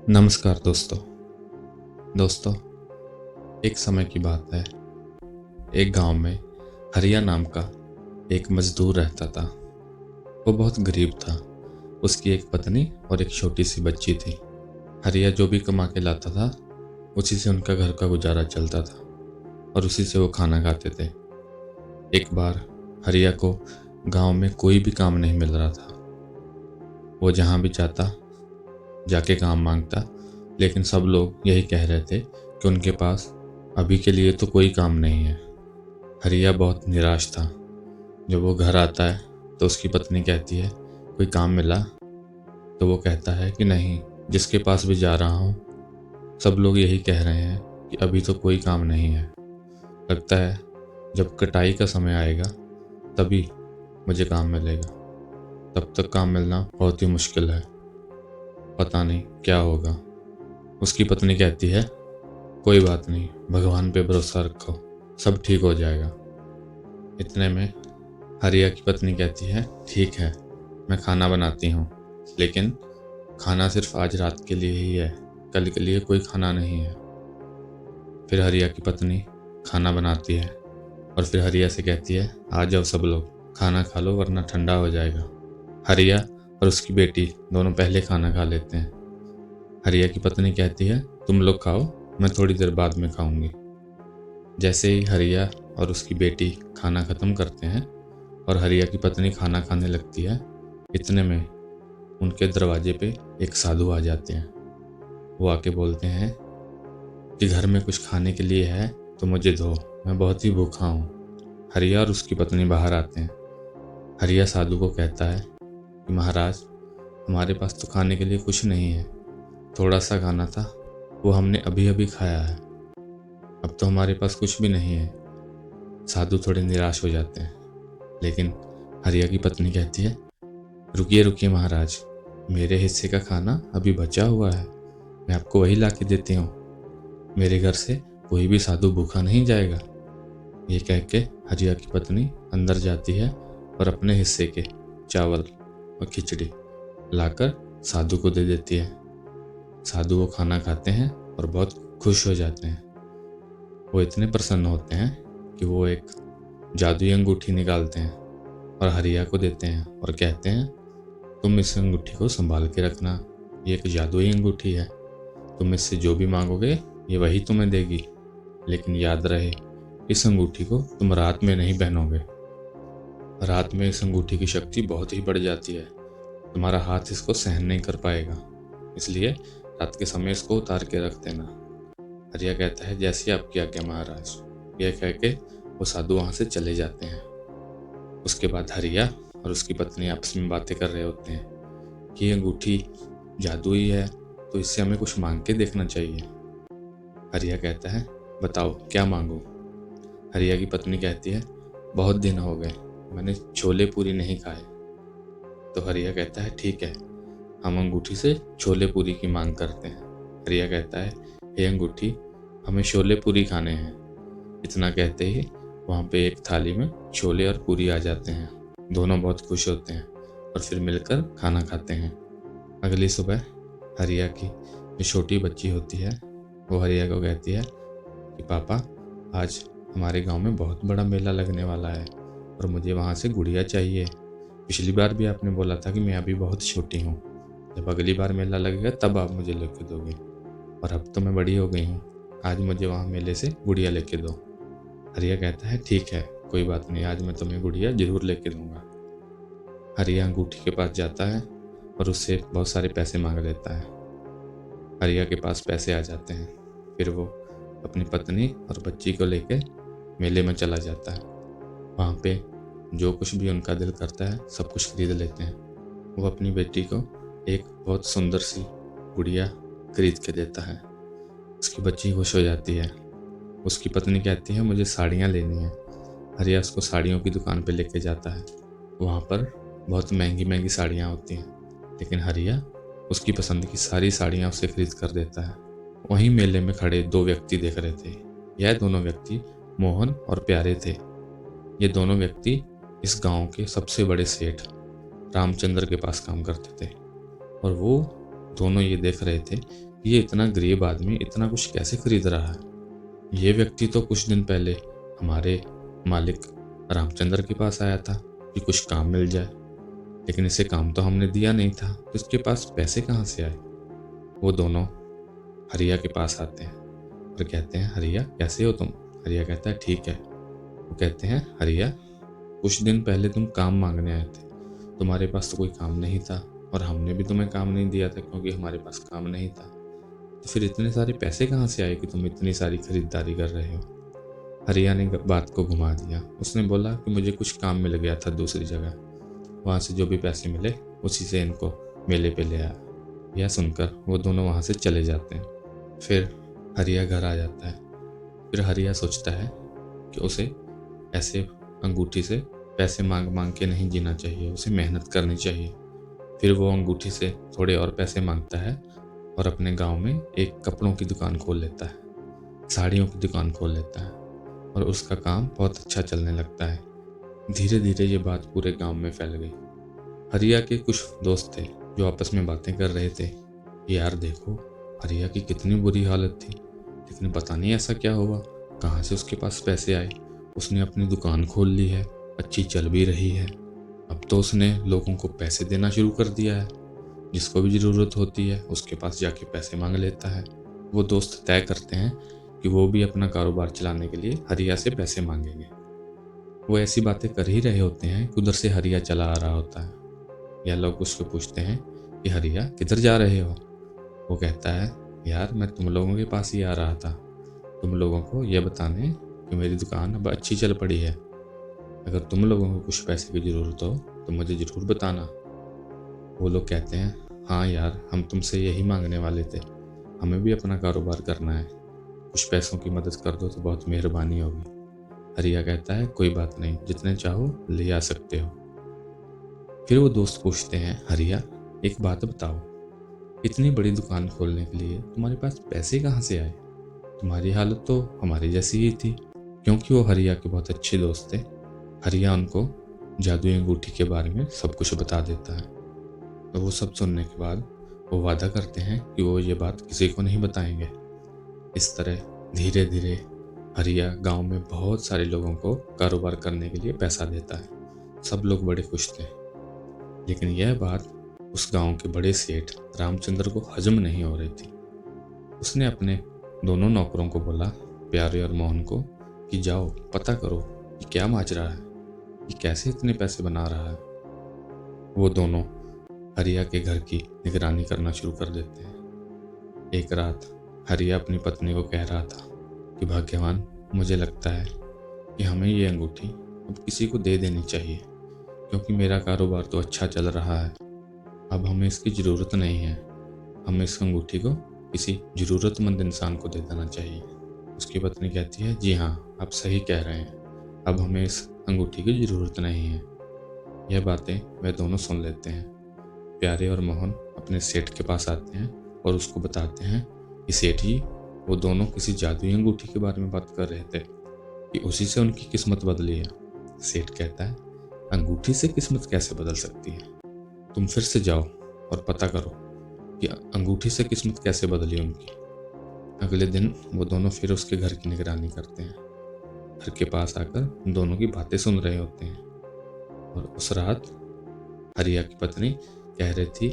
नमस्कार दोस्तों। एक समय की बात है। एक गांव में हरिया नाम का एक मजदूर रहता था। वो बहुत गरीब था। उसकी एक पत्नी और एक छोटी सी बच्ची थी। हरिया जो भी कमा के लाता था उसी से उनका घर का गुजारा चलता था और उसी से वो खाना खाते थे। एक बार हरिया को गांव में कोई भी काम नहीं मिल रहा था। वो जहां भी जाता जाके काम मांगता, लेकिन सब लोग यही कह रहे थे कि उनके पास अभी के लिए तो कोई काम नहीं है। हरिया बहुत निराश था। जब वो घर आता है तो उसकी पत्नी कहती है, कोई काम मिला? तो वो कहता है कि नहीं, जिसके पास भी जा रहा हूँ सब लोग यही कह रहे हैं कि अभी तो कोई काम नहीं है। लगता है जब कटाई का समय आएगा तभी मुझे काम मिलेगा। तब तक काम मिलना बहुत ही मुश्किल है। पता नहीं क्या होगा। उसकी पत्नी कहती है, कोई बात नहीं, भगवान पे भरोसा रखो, सब ठीक हो जाएगा। इतने में हरिया की पत्नी कहती है, ठीक है, मैं खाना बनाती हूँ, लेकिन खाना सिर्फ आज रात के लिए ही है, कल के लिए कोई खाना नहीं है। फिर हरिया की पत्नी खाना बनाती है और फिर हरिया से कहती है, आ जाओ सब लोग, खाना खा लो वरना ठंडा हो जाएगा। हरिया और उसकी बेटी दोनों पहले खाना खा लेते हैं। हरिया की पत्नी कहती है, तुम लोग खाओ, मैं थोड़ी देर बाद में खाऊंगी। जैसे ही हरिया और उसकी बेटी खाना खत्म करते हैं और हरिया की पत्नी खाना खाने लगती है, इतने में उनके दरवाजे पे एक साधु आ जाते हैं। वो आके बोलते हैं कि घर में कुछ खाने के लिए है तो मुझे दो, मैं बहुत ही भूखा हूँ। हरिया और उसकी पत्नी बाहर आते हैं। हरिया साधु को कहता है कि महाराज, हमारे पास तो खाने के लिए कुछ नहीं है, थोड़ा सा खाना था, वो हमने अभी अभी खाया है, अब तो हमारे पास कुछ भी नहीं है। साधु थोड़े निराश हो जाते हैं, लेकिन हरिया की पत्नी कहती है, रुकिए रुकिए महाराज, मेरे हिस्से का खाना अभी बचा हुआ है, मैं आपको वही ला के देती हूँ। मेरे घर से कोई भी साधु भूखा नहीं जाएगा। ये कह के हरिया की पत्नी अंदर जाती है और अपने हिस्से के चावल और खिचड़ी लाकर साधु को दे देती है। साधु वो खाना खाते हैं और बहुत खुश हो जाते हैं। वो इतने प्रसन्न होते हैं कि वो एक जादुई अंगूठी निकालते हैं और हरिया को देते हैं और कहते हैं, तुम इस अंगूठी को संभाल के रखना, ये एक जादुई अंगूठी है, तुम इससे जो भी मांगोगे ये वही तुम्हें देगी, लेकिन याद रहे इस अंगूठी को तुम रात में नहीं पहनोगे। रात में इस अंगूठी की शक्ति बहुत ही बढ़ जाती है, तुम्हारा हाथ इसको सहन नहीं कर पाएगा, इसलिए रात के समय इसको उतार के रख देना। हरिया कहता है, जैसी आपकी आज्ञा महाराज। यह कह के वो साधु वहां से चले जाते हैं। उसके बाद हरिया और उसकी पत्नी आपस में बातें कर रहे होते हैं कि ये अंगूठी जादुई है तो इससे हमें कुछ मांग के देखना चाहिए। हरिया कहता है, बताओ क्या मांगू? हरिया की पत्नी कहती है, बहुत दिन हो गए मैंने छोले पूरी नहीं खाए। तो हरिया कहता है, ठीक है, हम अंगूठी से छोले पूरी की मांग करते हैं। हरिया कहता है, हे अंगूठी, हमें छोले पूरी खाने हैं। इतना कहते ही वहाँ पे एक थाली में छोले और पूरी आ जाते हैं। दोनों बहुत खुश होते हैं और फिर मिलकर खाना खाते हैं। अगली सुबह हरिया की जो छोटी बच्ची होती है वो हरिया को कहती है कि पापा, आज हमारे गांव में बहुत बड़ा मेला लगने वाला है और मुझे वहाँ से गुड़िया चाहिए। पिछली बार भी आपने बोला था कि मैं अभी बहुत छोटी हूँ, जब अगली बार मेला लगेगा तब आप मुझे लेके दोगे, और अब तो मैं बड़ी हो गई हूँ, आज मुझे वहाँ मेले से गुड़िया लेके दो। हरिया कहता है, ठीक है, कोई बात नहीं, आज मैं तुम्हें गुड़िया जरूर लेके दूंगा। हरिया अंगूठी के पास जाता है और उससे बहुत सारे पैसे मांग लेता है। हरिया के पास पैसे आ जाते हैं। फिर वो अपनी पत्नी और बच्ची को लेके मेले में चला जाता है। वहाँ पे जो कुछ भी उनका दिल करता है सब कुछ खरीद लेते हैं। वो अपनी बेटी को एक बहुत सुंदर सी गुड़िया खरीद के देता है। उसकी बच्ची खुश हो जाती है। उसकी पत्नी कहती है, मुझे साड़ियाँ लेनी है। हरिया उसको साड़ियों की दुकान पे लेके जाता है। वहाँ पर बहुत महंगी महंगी साड़ियाँ होती हैं, लेकिन हरिया उसकी पसंद की सारी साड़ियाँ उसे खरीद कर देता है। वहीं मेले में खड़े दो व्यक्ति देख रहे थे। यह दोनों व्यक्ति मोहन और प्यारे थे। ये दोनों व्यक्ति इस गांव के सबसे बड़े सेठ रामचंद्र के पास काम करते थे, और वो दोनों ये देख रहे थे ये इतना गरीब आदमी इतना कुछ कैसे खरीद रहा है। ये व्यक्ति तो कुछ दिन पहले हमारे मालिक रामचंद्र के पास आया था कि कुछ काम मिल जाए, लेकिन इसे काम तो हमने दिया नहीं था, तो इसके पास पैसे कहाँ से आए। वो दोनों हरिया के पास आते हैं और कहते हैं, हरिया कैसे हो तुम। हरिया कहता है ठीक है। वो कहते हैं, हरिया कुछ दिन पहले तुम काम मांगने आए थे, तुम्हारे पास तो कोई काम नहीं था और हमने भी तुम्हें काम नहीं दिया था क्योंकि हमारे पास काम नहीं था, तो फिर इतने सारे पैसे कहाँ से आए कि तुम इतनी सारी खरीदारी कर रहे हो। हरिया ने बात को घुमा दिया। उसने बोला कि मुझे कुछ काम मिल गया था दूसरी जगह, वहाँ से जो भी पैसे मिले उसी से इनको मेले पे ले आया। यह सुनकर वो दोनों वहाँ से चले जाते हैं। फिर हरिया घर आ जाता है। फिर हरिया सोचता है कि उसे ऐसे अंगूठी से पैसे मांग मांग के नहीं जीना चाहिए, उसे मेहनत करनी चाहिए। फिर वो अंगूठी से थोड़े और पैसे मांगता है और अपने गांव में एक कपड़ों की दुकान खोल लेता है, साड़ियों की दुकान खोल लेता है और उसका काम बहुत अच्छा चलने लगता है। धीरे धीरे ये बात पूरे गांव में फैल गई। हरिया के कुछ दोस्त थे जो आपस में बातें कर रहे थे, यार देखो हरिया की कितनी बुरी हालत थी, लेकिन पता नहीं ऐसा क्या हुआ, कहाँ से उसके पास पैसे आए। उसने अपनी दुकान खोल ली है, अच्छी चल भी रही है। अब तो उसने लोगों को पैसे देना शुरू कर दिया है, जिसको भी ज़रूरत होती है उसके पास जाके पैसे मांग लेता है। वो दोस्त तय करते हैं कि वो भी अपना कारोबार चलाने के लिए हरिया से पैसे मांगेंगे। वो ऐसी बातें कर ही रहे होते हैं कि उधर से हरिया चला आ रहा होता है। यह लोग उसको पूछते हैं कि हरिया किधर जा रहे हो। वो कहता है, यार मैं तुम लोगों के पास ही आ रहा था, तुम लोगों को यह बताने कि मेरी दुकान अब अच्छी चल पड़ी है। अगर तुम लोगों को कुछ पैसे की ज़रूरत हो तो मुझे ज़रूर बताना। वो लोग कहते हैं, हाँ यार हम तुमसे यही मांगने वाले थे, हमें भी अपना कारोबार करना है, कुछ पैसों की मदद कर दो तो बहुत मेहरबानी होगी। हरिया कहता है, कोई बात नहीं, जितने चाहो ले आ सकते हो। फिर वो दोस्त पूछते हैं, हरिया एक बात बताओ, इतनी बड़ी दुकान खोलने के लिए तुम्हारे पास पैसे कहाँ से आए। तुम्हारी हालत तो हमारी जैसी ही थी। क्योंकि वो हरिया के बहुत अच्छे दोस्त थे, हरिया उनको जादुई अंगूठी के बारे में सब कुछ बता देता है। तो वो सब सुनने के बाद वो वादा करते हैं कि वो ये बात किसी को नहीं बताएंगे। इस तरह धीरे धीरे हरिया गांव में बहुत सारे लोगों को कारोबार करने के लिए पैसा देता है। सब लोग बड़े खुश थे, लेकिन यह बात उस गांव के बड़े सेठ रामचंद्र को हजम नहीं हो रही थी। उसने अपने दोनों नौकरों को बोला, प्यारे और मोहन को, कि जाओ पता करो कि क्या माजरा है, ये कैसे इतने पैसे बना रहा है। वो दोनों हरिया के घर की निगरानी करना शुरू कर देते हैं। एक रात हरिया अपनी पत्नी को कह रहा था कि भाग्यवान, मुझे लगता है कि हमें ये अंगूठी अब किसी को दे देनी चाहिए, क्योंकि मेरा कारोबार तो अच्छा चल रहा है, अब हमें इसकी ज़रूरत नहीं है। हमें इस अंगूठी को किसी ज़रूरतमंद इंसान को दे देना चाहिए। उसकी पत्नी कहती है, जी हाँ आप सही कह रहे हैं, अब हमें इस अंगूठी की ज़रूरत नहीं है। यह बातें वह दोनों सुन लेते हैं। प्यारे और मोहन अपने सेठ के पास आते हैं और उसको बताते हैं कि सेठ जी, वो दोनों किसी जादुई अंगूठी के बारे में बात कर रहे थे कि उसी से उनकी किस्मत बदली है। सेठ कहता है, अंगूठी से किस्मत कैसे बदल सकती है, तुम फिर से जाओ और पता करो कि अंगूठी से किस्मत कैसे बदली उनकी। अगले दिन वो दोनों फिर उसके घर की निगरानी करते हैं। घर के पास आकर दोनों की बातें सुन रहे होते हैं। और उस रात हरिया की पत्नी कह रही थी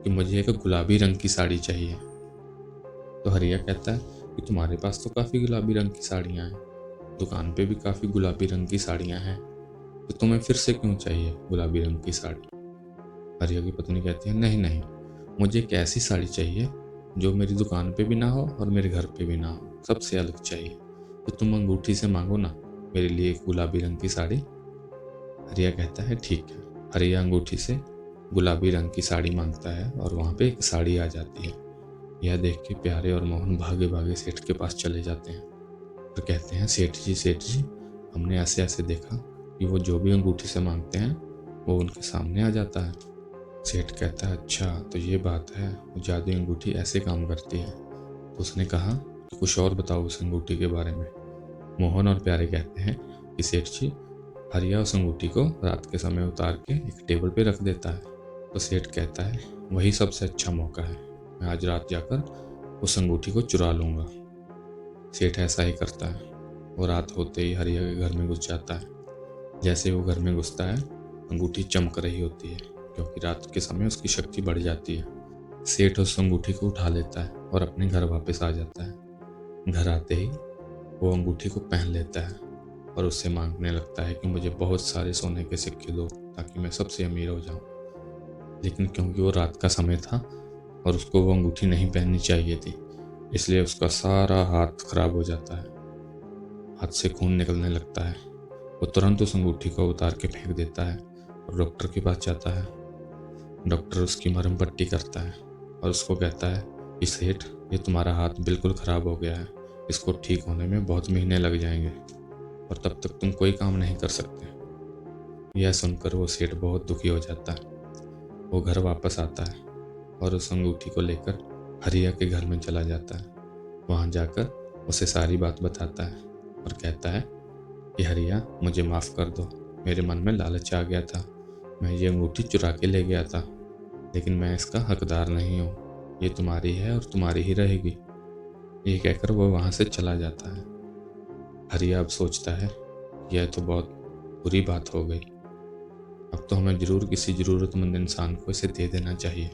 कि मुझे एक गुलाबी रंग की साड़ी चाहिए। तो हरिया कहता है कि तुम्हारे पास तो काफ़ी गुलाबी रंग की साड़ियाँ हैं, दुकान पे भी काफ़ी गुलाबी रंग की साड़ियाँ हैं, तो तुम्हें फिर से क्यों चाहिए गुलाबी रंग की साड़ी। हरिया की पत्नी कहती है, नहीं नहीं, मुझे एक ऐसी साड़ी चाहिए जो मेरी दुकान पे भी ना हो और मेरे घर पे भी ना हो, सबसे अलग चाहिए, तो तुम अंगूठी से मांगो ना मेरे लिए एक गुलाबी रंग की साड़ी। हरिया कहता है, ठीक है। हरिया अंगूठी से गुलाबी रंग की साड़ी मांगता है और वहाँ पे एक साड़ी आ जाती है। यह देख के प्यारे और मोहन भागे भागे सेठ के पास चले जाते हैं और कहते हैं, सेठ जी, हमने ऐसे ऐसे देखा कि वो जो भी अंगूठी से मांगते हैं वो उनके सामने आ जाता है। सेठ कहता है, अच्छा तो ये बात है, वो जादुई अंगूठी ऐसे काम करती है। तो उसने कहा कि कुछ और बताओ उस अंगूठी के बारे में। मोहन और प्यारे कहते हैं कि सेठ जी, हरिया उस अंगूठी को रात के समय उतार के एक टेबल पे रख देता है। तो सेठ कहता है, वही सबसे अच्छा मौका है, मैं आज रात जाकर उस अंगूठी को चुरा लूँगा। सेठ ऐसा ही करता है। वो रात होते ही हरिया के घर में घुस जाता है। जैसे वो घर में घुसता है, अंगूठी चमक रही होती है, क्योंकि रात के समय उसकी शक्ति बढ़ जाती है। सेठ उस अंगूठी को उठा लेता है और अपने घर वापस आ जाता है। घर आते ही वो अंगूठी को पहन लेता है और उससे मांगने लगता है कि मुझे बहुत सारे सोने के सिक्के दो ताकि मैं सबसे अमीर हो जाऊं। लेकिन क्योंकि वो रात का समय था और उसको वो अंगूठी नहीं पहननी चाहिए थी, इसलिए उसका सारा हाथ खराब हो जाता है। हाथ से खून निकलने लगता है। वो तुरंत उस अंगूठी को उतार के फेंक देता है और डॉक्टर के पास जाता है। डॉक्टर उसकी मरहम पट्टी करता है और उसको कहता है कि सेठ, ये तुम्हारा हाथ बिल्कुल ख़राब हो गया है, इसको ठीक होने में बहुत महीने लग जाएंगे और तब तक तुम कोई काम नहीं कर सकते। यह सुनकर वो सेठ बहुत दुखी हो जाता है। वो घर वापस आता है और उस अंगूठी को लेकर हरिया के घर में चला जाता है। वहाँ जाकर उसे सारी बात बताता है और कहता है कि हरिया, मुझे माफ़ कर दो, मेरे मन में लालच आ गया था, मैं ये अंगूठी चुरा के ले गया था, लेकिन मैं इसका हकदार नहीं हूँ, ये तुम्हारी है और तुम्हारी ही रहेगी। ये कहकर वो वहाँ से चला जाता है। हरिया अब सोचता है, यह तो बहुत बुरी बात हो गई, अब तो हमें ज़रूर किसी ज़रूरतमंद इंसान को इसे दे देना चाहिए,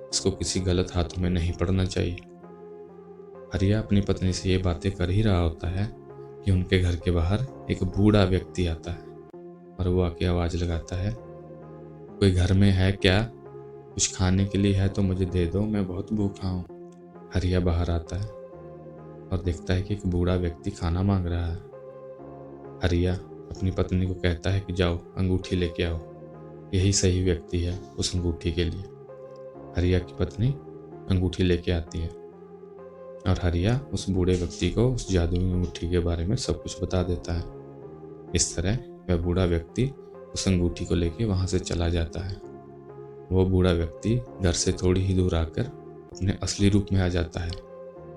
इसको किसी गलत हाथों में नहीं पड़ना चाहिए। हरिया अपनी पत्नी से ये बातें कर ही रहा होता है कि उनके घर के बाहर एक बूढ़ा व्यक्ति आता है और वो आके आवाज़ लगाता है, कोई घर में है क्या? कुछ खाने के लिए है तो मुझे दे दो, मैं बहुत भूखा हूँ। हरिया बाहर आता है और देखता है कि एक बूढ़ा व्यक्ति खाना मांग रहा है। हरिया अपनी पत्नी को कहता है कि जाओ अंगूठी लेके आओ, यही सही व्यक्ति है उस अंगूठी के लिए। हरिया की पत्नी अंगूठी लेके आती है और हरिया उस बूढ़े व्यक्ति को उस जादुई अंगूठी के बारे में सब कुछ बता देता है। इस तरह वह बूढ़ा व्यक्ति उस अंगूठी को लेके वहाँ से चला जाता है। वो बूढ़ा व्यक्ति घर से थोड़ी ही दूर आकर अपने असली रूप में आ जाता है।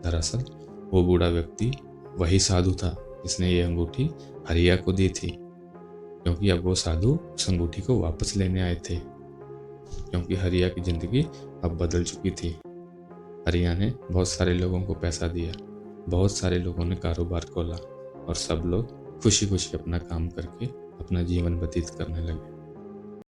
दरअसल वो बूढ़ा व्यक्ति वही साधु था जिसने ये अंगूठी हरिया को दी थी, क्योंकि अब वो साधु उस अंगूठी को वापस लेने आए थे, क्योंकि हरिया की ज़िंदगी अब बदल चुकी थी। हरिया ने बहुत सारे लोगों को पैसा दिया, बहुत सारे लोगों ने कारोबार खोला और सब लोग खुशी खुशी अपना काम करके अपना जीवन व्यतीत करने लगे।